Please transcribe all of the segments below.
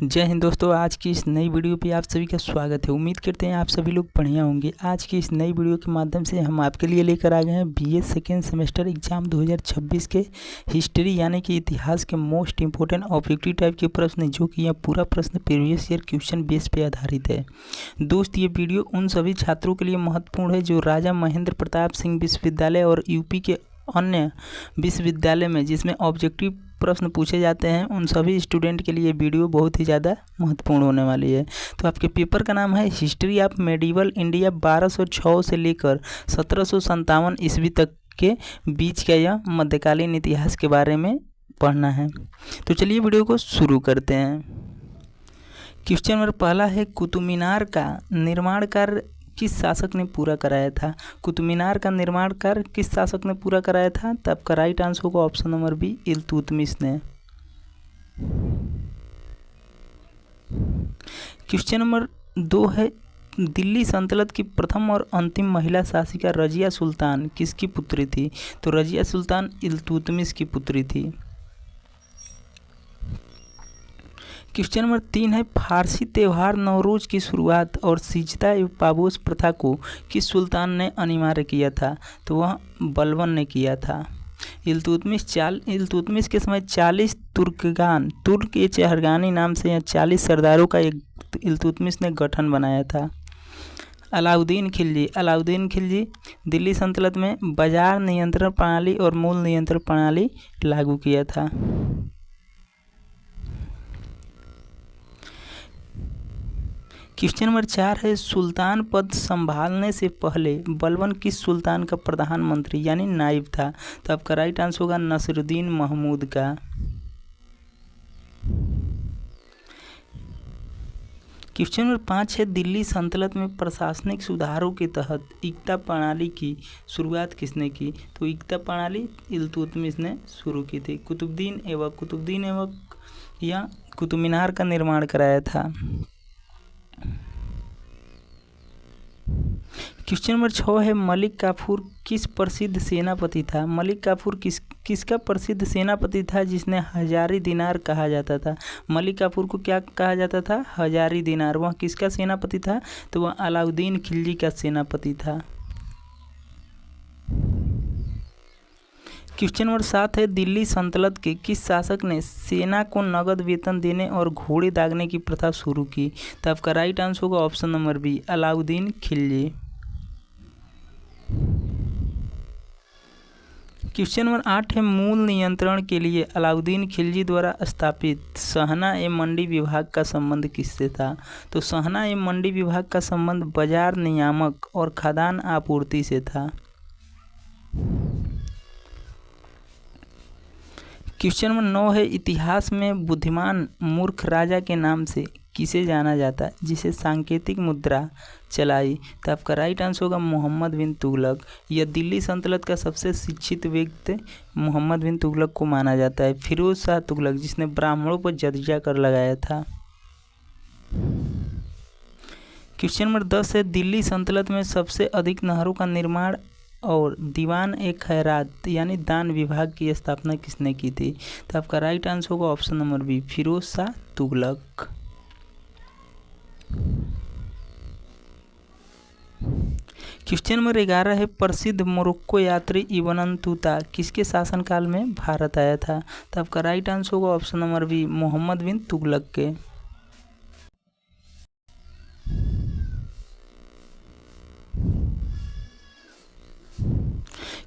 जय हिंद दोस्तों, आज की इस नई वीडियो पे आप सभी का स्वागत है। उम्मीद करते हैं आप सभी लोग बढ़िया होंगे। आज की इस नई वीडियो के माध्यम से हम आपके लिए लेकर आ गए हैं बीए सेकेंड सेमेस्टर एग्जाम 2026 के हिस्ट्री यानी कि इतिहास के मोस्ट इंपोर्टेंट ऑब्जेक्टिव टाइप के प्रश्न, जो कि यह पूरा प्रश्न प्रीवियस ईयर क्वेश्चन बेस पे आधारित है। दोस्त, ये वीडियो उन सभी छात्रों के लिए महत्वपूर्ण है जो राजा महेंद्र प्रताप सिंह विश्वविद्यालय और यूपी के अन्य विश्वविद्यालय में जिसमें ऑब्जेक्टिव प्रश्न पूछे जाते हैं, उन सभी स्टूडेंट के लिए वीडियो बहुत ही ज़्यादा महत्वपूर्ण होने वाली है। तो आपके पेपर का नाम है हिस्ट्री ऑफ मेडिवल इंडिया 1206 से लेकर 1757 ईस्वी तक के बीच का यह मध्यकालीन इतिहास के बारे में पढ़ना है। तो चलिए वीडियो को शुरू करते हैं। क्वेश्चन नंबर पहला है, कुतुब मीनार का निर्माण कार्य किस शासक ने पूरा कराया था? कुतुब मीनार का निर्माण कार्य किस शासक ने पूरा कराया था? तो आपका राइट आंसर होगा ऑप्शन नंबर बी, इल्तुतमिश ने। क्वेश्चन नंबर 2 है, दिल्ली सल्तनत की प्रथम और अंतिम महिला शासिका रजिया सुल्तान किसकी पुत्री थी? तो रजिया सुल्तान इल्तुतमिश की पुत्री थी। क्वेश्चन नंबर 3 है, फारसी त्यौहार नवरोज की शुरुआत और सिजदा एवं पाबोस प्रथा को किस सुल्तान ने अनिवार्य किया था? तो वह बलबन ने किया था। इल्तुतमिश के समय 40 तुर्क ए चहरगानी नाम से 40 सरदारों का एक इल्तुतमिश ने गठन बनाया था। अलाउद्दीन खिलजी दिल्ली सल्तनत में बाजार नियंत्रण प्रणाली और मूल नियंत्रण प्रणाली लागू किया था। क्वेश्चन नंबर 4 है, सुल्तान पद संभालने से पहले बलबन किस सुल्तान का प्रधानमंत्री यानी नायब था? तो आपका राइट आंसर होगा नसीरुद्दीन महमूद का। क्वेश्चन नंबर 5 है, दिल्ली सल्तनत में प्रशासनिक सुधारों के तहत इक्ता प्रणाली की शुरुआत किसने की? तो इक्ता प्रणाली इल्तुतमिश ने शुरू की थी। कुतुबुद्दीन ऐबक या कुतुब मीनार का निर्माण कराया था। क्वेश्चन नंबर 6 है, मलिक काफूर किस प्रसिद्ध सेनापति था? मलिक काफूर किसका प्रसिद्ध सेनापति था जिसने हजारी दिनार कहा जाता था? मलिक काफूर को क्या कहा जाता था? हजारी दिनार। वह किसका सेनापति था? तो वह अलाउद्दीन खिलजी का सेनापति था। क्वेश्चन नंबर 7 है, दिल्ली सल्तनत के किस शासक ने सेना को नगद वेतन देने और घोड़े दागने की प्रथा शुरू की? तो आपका राइट आंसर होगा option number B, Alauddin Khilji. Question number 8 है, मूल नियंत्रण के लिए अलाउद्दीन खिलजी द्वारा स्थापित सहना एवं मंडी विभाग का संबंध किससे था? तो सहना एवं मंडी विभाग का संबंध बाजार नियामक और खाद्यान्न आपूर्ति से था। क्वेश्चन नंबर 9 है, इतिहास में बुद्धिमान मूर्ख राजा के नाम से किसे जाना जाता है जिसे सांकेतिक मुद्रा चलाई? तो आपका राइट आंसर होगा मोहम्मद बिन तुगलक। यह दिल्ली सल्तनत का सबसे शिक्षित व्यक्ति मोहम्मद बिन तुगलक को माना जाता है। फिरोज शाह तुगलक जिसने ब्राह्मणों पर जजिया कर लगाया था। क्वेश्चन नंबर 10 है, दिल्ली सल्तनत में सबसे अधिक नहरों का निर्माण और दीवान ए खैरात यानी दान विभाग की स्थापना किसने की थी? तो आपका राइट आंसर होगा option number B, Firoz Shah Tughlaq. Question number 11 है, प्रसिद्ध मोरक्को यात्री इब्न बतूता किसके शासनकाल में भारत आया था? तो आपका राइट आंसर होगा ऑप्शन नंबर बी, मोहम्मद बिन तुगलक के।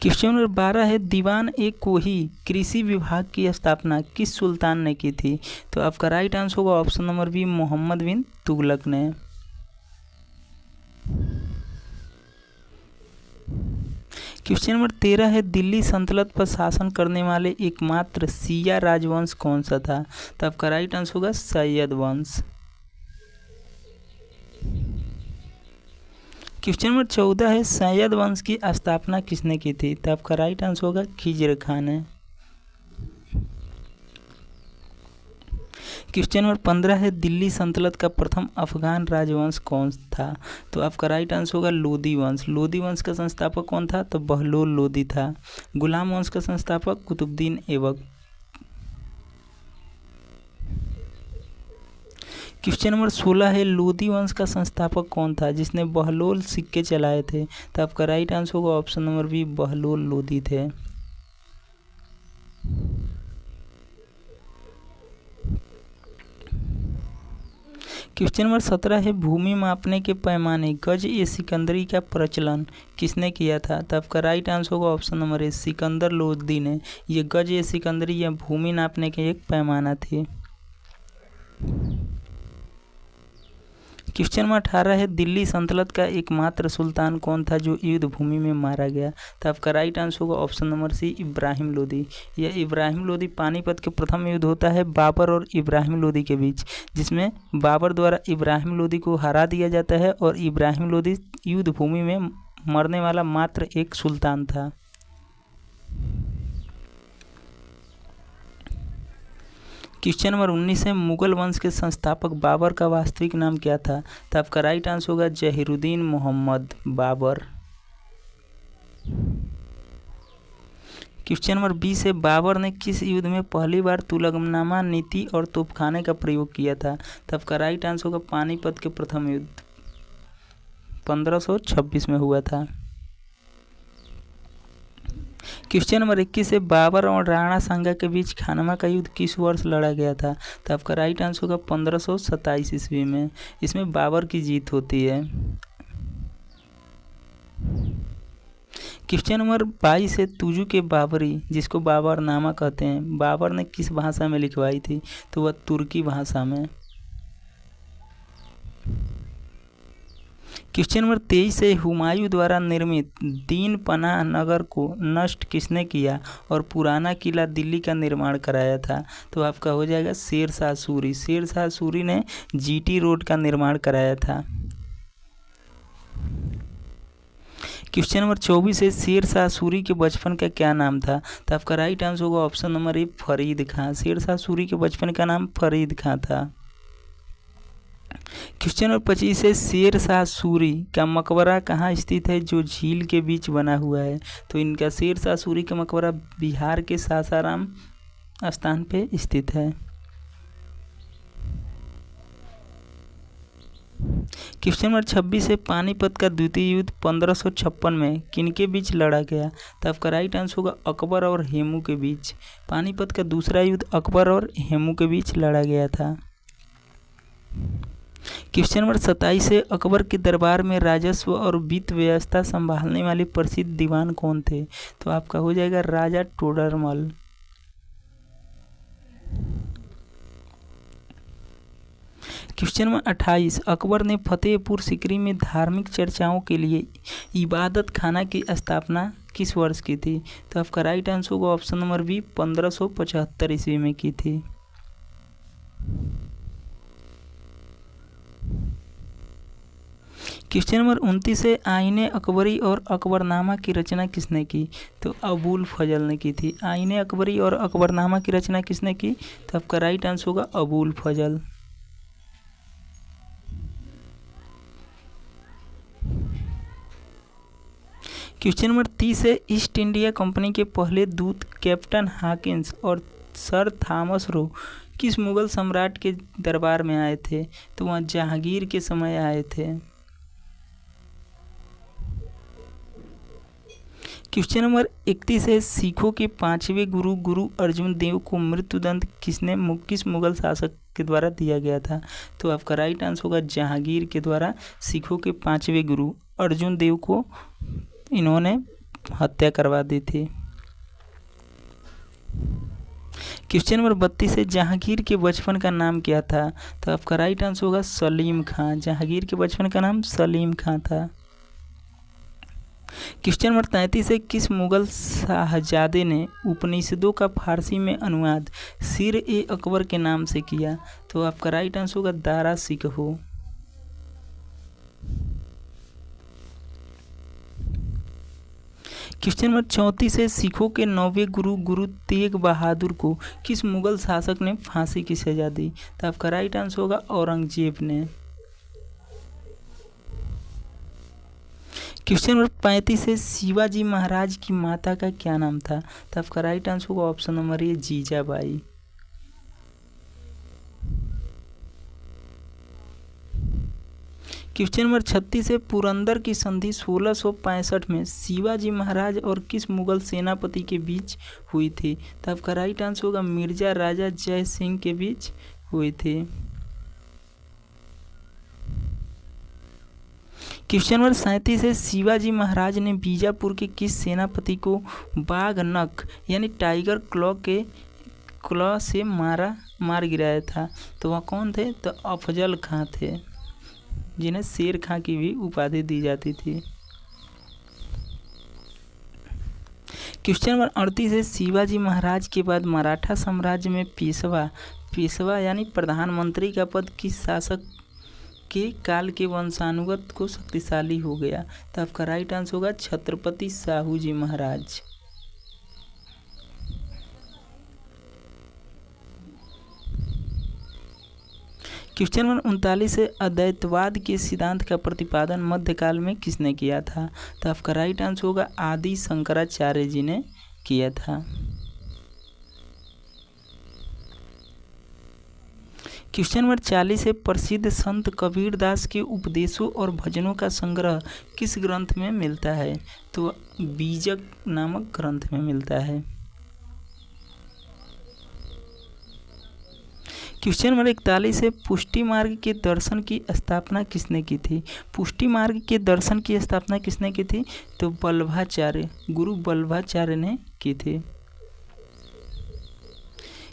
क्वेश्चन नंबर 12 है, दीवान ए कोही कृषि विभाग की स्थापना किस सुल्तान ने की थी? तो आपका राइट आंसर होगा ऑप्शन नंबर बी, मोहम्मद बिन तुगलक ने। क्वेश्चन नंबर 13 है, दिल्ली सल्तनत पर शासन करने वाले एकमात्र शिया राजवंश कौन सा था? तो आपका राइट आंसर होगा सैयद वंश। क्वेश्चन नंबर 14 है, सैयद वंश की स्थापना किसने की थी? तो आपका राइट आंसर होगा खिजर खान ने। क्वेश्चन नंबर 15 है, दिल्ली सल्तनत का प्रथम अफगान राजवंश कौन था? तो आपका राइट आंसर होगा लोदी वंश। लोदी वंश का संस्थापक कौन था? तो बहलोल लोदी था। गुलाम वंश का संस्थापक कुतुबुद्दीन ऐबक। क्वेश्चन नंबर 16 है, लोदी वंश का संस्थापक कौन था जिसने बहलोल सिक्के चलाए थे? तो आपका राइट आंसर होगा option number B, Bahlol Lodi थे। क्वेश्चन नंबर 17 है, भूमि मापने के पैमाने गज ए सिकंदरी का प्रचलन किसने किया था? तो आपका राइट आंसर होगा option number A, Sikandar Lodi ने। ये गज ए सिकंदरी या भूमि नापने के एक पैमाना थी। क्वेश्चन नंबर 18 है, दिल्ली सल्तनत का एकमात्र सुल्तान कौन था जो युद्ध भूमि में मारा गया? तो आपका राइट आंसर होगा option number C, Ibrahim Lodi. यह इब्राहिम लोदी पानीपत के प्रथम युद्ध होता है बाबर और इब्राहिम लोदी के बीच, जिसमें बाबर द्वारा इब्राहिम लोदी को हरा दिया जाता है और इब्राहिम लोदी युद्ध भूमि में मरने वाला मात्र एक सुल्तान था। क्वेश्चन नंबर 19 है, मुगल वंश के संस्थापक बाबर का वास्तविक नाम क्या था? तो आपका राइट आंसर होगा जहीरुद्दीन मोहम्मद बाबर। क्वेश्चन नंबर 20 है, बाबर ने किस युद्ध में पहली बार तुलगनामा नीति और तोपखाने का प्रयोग किया था? तो आपका राइट आंसर होगा पानीपत के प्रथम युद्ध 1526 में हुआ था। क्वेश्चन नंबर 21 है, बाबर और राणा सांगा के बीच खानवा का युद्ध किस वर्ष लड़ा गया था? तो आपका राइट आंसर होगा 1527 ईस्वी में। इसमें बाबर की जीत होती है। क्वेश्चन नंबर 22 है, तुजु के बाबरी, जिसको बाबरनामा कहते हैं, बाबर ने किस भाषा में लिखवाई थी? तो वह तुर्की भाषा में। क्वेश्चन नंबर 23 है, हुमायूं द्वारा निर्मित दीन पनाह नगर को नष्ट किसने किया और पुराना किला दिल्ली का निर्माण कराया था? तो आपका हो जाएगा शेरशाह सूरी। शेरशाह सूरी ने जीटी रोड का निर्माण कराया था। क्वेश्चन नंबर 24 है, शेरशाह सूरी के बचपन का क्या नाम था? तो आपका राइट आंसर होगा ऑप्शन नंबर ए, फरीद खां। शेरशाह सूरी के बचपन का नाम फरीद खां था। क्वेश्चन नंबर 25 है, शेरशाह सूरी का मकबरा कहाँ स्थित है जो झील के बीच बना हुआ है? तो इनका शेरशाह सूरी का मकबरा बिहार के सासाराम स्थान पे स्थित है। क्वेश्चन नंबर 26 है, पानीपत का द्वितीय युद्ध 1556 में किनके बीच लड़ा गया? तो आपका राइट आंसर होगा अकबर और हेमू के बीच। पानीपत का दूसरा युद्ध अकबर और हेमू के बीच लड़ा गया था। क्वेश्चन नंबर 27 है, अकबर के दरबार में राजस्व और वित्त व्यवस्था संभालने वाले प्रसिद्ध दीवान कौन थे? तो आपका हो जाएगा राजा टोडरमल। क्वेश्चन नंबर 28, अकबर ने फतेहपुर सीकरी में धार्मिक चर्चाओं के लिए इबादत खाना की स्थापना किस वर्ष की थी? तो आपका राइट आंसर होगा ऑप्शन नंबर बी, 1575 ईस्वी में की थी। क्वेश्चन नंबर 29 है, आईने अकबरी और अकबरनामा की रचना किसने की? तो अबुल फजल ने की थी। आईने अकबरी और अकबरनामा की रचना किसने की? तो आपका राइट आंसर होगा अबुल फजल। क्वेश्चन नंबर 30 है, ईस्ट इंडिया कंपनी के पहले दूत कैप्टन हॉकिंस और सर थॉमस रो किस मुगल सम्राट के दरबार में आए थे? तो वह जहांगीर के समय आए थे। क्वेश्चन नंबर 31 है, सिखों के पांचवें गुरु गुरु अर्जुन देव को मृत्युदंड किस मुगल शासक के द्वारा दिया गया था? तो आपका राइट आंसर होगा जहांगीर के द्वारा सिखों के पांचवें गुरु अर्जुन देव को इन्होंने हत्या करवा दी थी। क्वेश्चन नंबर 32 है, जहांगीर के बचपन का नाम क्या था? तो आपका राइट आंसर होगा सलीम खां। जहांगीर के बचपन का नाम सलीम खां था। क्वेश्चन नंबर 33 है, किस मुगल शाहजादे ने उपनिषदों का फारसी में अनुवाद सिर ए अकबर के नाम से किया? तो आपका राइट आंसर होगा दारा सिकहो। क्वेश्चन नंबर 34 है, सिखों के 9वें गुरु गुरु तेग बहादुर को किस मुगल शासक ने फांसी की सजा दी? तो आपका राइट आंसर होगा औरंगजेब ने। क्वेश्चन नंबर 35 है, शिवाजी महाराज की माता का क्या नाम था? तो आपका राइट आंसर होगा option number A, Jijabai. Question number 36 है, पुरंदर की संधि 1665 में शिवाजी महाराज और किस मुगल सेनापति के बीच हुई थी? तो आपका राइट आंसर होगा मिर्जा राजा जय सिंह के बीच हुई थी। क्वेश्चन नंबर 37 है, शिवाजी महाराज ने बीजापुर के किस सेनापति को बाघ नख यानी टाइगर क्लॉ से मार गिराया था? तो वह कौन थे? तो अफजल खां थे, जिन्हें शेर खां की भी उपाधि दी जाती थी। क्वेश्चन नंबर 38 है, शिवाजी महाराज के बाद मराठा साम्राज्य में पेशवा यानी प्रधानमंत्री का पद किस शासक के काल के वंशानुगत को शक्तिशाली हो गया? तो आपका राइट आंसर होगा छत्रपति साहू जी महाराज। क्वेश्चन नंबर 39 है, अद्वैतवाद के सिद्धांत का प्रतिपादन मध्यकाल में किसने किया था? तो आपका राइट आंसर होगा आदि शंकराचार्य जी ने किया था। क्वेश्चन नंबर 40 है, प्रसिद्ध संत कबीरदास के उपदेशों और भजनों का संग्रह किस ग्रंथ में मिलता है? तो बीजक नामक ग्रंथ में मिलता है। क्वेश्चन नंबर 41 है, पुष्टि मार्ग के दर्शन की स्थापना किसने की थी? पुष्टि मार्ग के दर्शन की स्थापना किसने की थी? तो गुरु वल्लभाचार्य ने की थी।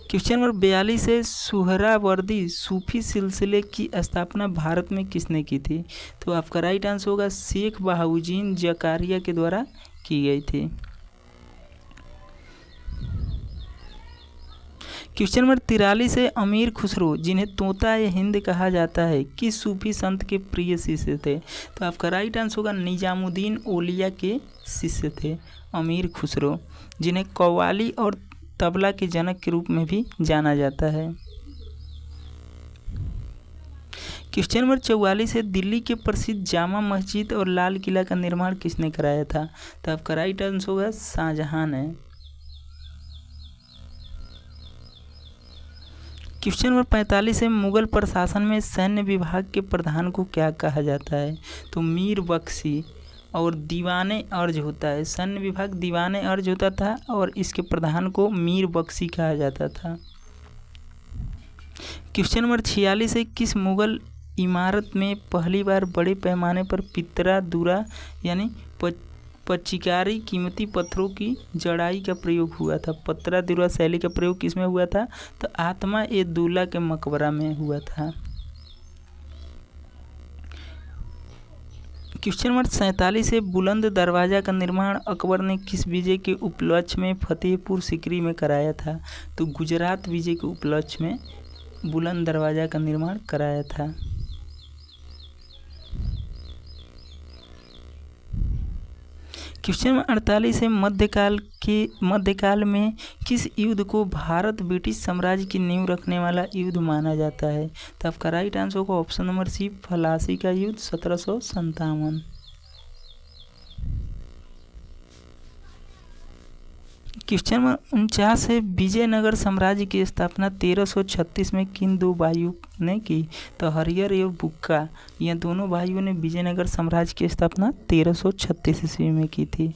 क्वेश्चन नंबर 42 है, सुहरावर्दी सूफी सिलसिले की स्थापना भारत में किसने की थी? तो आपका राइट आंसर होगा शेख बहाउद्दीन जकारिया के द्वारा की गई थी। क्वेश्चन नंबर 43 है, अमीर खुसरो जिन्हें तोता-ए-हिंद कहा जाता है किस सूफी संत के प्रिय शिष्य थे? तो आपका राइट आंसर होगा निजामुद्दीन औलिया के शिष्य थे अमीर खुसरो, जिन्हें कव्वाली और तबला के जनक के रूप में भी जाना जाता है। क्वेश्चन नंबर 44 है, दिल्ली के प्रसिद्ध जामा मस्जिद और लाल किला का निर्माण किसने कराया था? तो आपका राइट आंसर होगा शाहजहां ने। क्वेश्चन नंबर 45 है, मुगल प्रशासन में सैन्य विभाग के प्रधान को क्या कहा जाता है? तो मीर बख्शी और दीवाने अर्ज होता है। सैन्य विभाग दीवाने अर्ज होता था और इसके प्रधान को मीर बख्शी कहा जाता था। क्वेश्चन नंबर 46 है, किस मुगल इमारत में पहली बार बड़े पैमाने पर पितरा दूरा यानी पच्चीकारी कीमती पत्थरों की जड़ाई का प्रयोग हुआ था? पत्रा दूरा शैली का प्रयोग किसमें हुआ था? तो आत्मा-ए-दौला के मकबरा में हुआ था। क्वेश्चन नंबर 47 है, बुलंद दरवाज़ा का निर्माण अकबर ने किस विजय के उपलक्ष्य में फतेहपुर सीकरी में कराया था? तो गुजरात विजय के उपलक्ष्य में बुलंद दरवाज़ा का निर्माण कराया था। क्वेश्चन नंबर 48 है, मध्यकाल में किस युद्ध को भारत ब्रिटिश साम्राज्य की नींव रखने वाला युद्ध माना जाता है? तो आपका राइट आंसर होगा ऑप्शन नंबर सी प्लासी का युद्ध 1757। क्वेश्चन नंबर 49 है, विजयनगर साम्राज्य की स्थापना 1336 में किन दो भाइयों ने की? तो हरिहर और बुक्का, यह दोनों भाइयों ने विजयनगर साम्राज्य की स्थापना 1336 ईस्वी में की थी।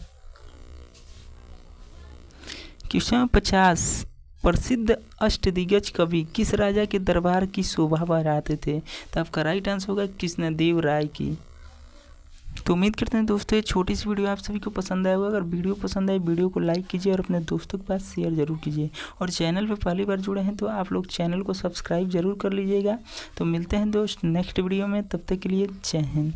क्वेश्चन नंबर 50, प्रसिद्ध अष्टदिग्गज कवि किस राजा के दरबार की शोभा बढ़ाते थे? तो आपका राइट आंसर होगा कृष्णदेव राय की। तो उम्मीद करते हैं दोस्तों ये छोटी सी वीडियो आप सभी को पसंद आया होगा। अगर वीडियो पसंद आए वीडियो को लाइक कीजिए और अपने दोस्तों के पास शेयर जरूर कीजिए, और चैनल पर पहली बार जुड़े हैं तो आप लोग चैनल को सब्सक्राइब जरूर कर लीजिएगा। तो मिलते हैं दोस्त नेक्स्ट वीडियो में, तब तक के लिए जय हिंद।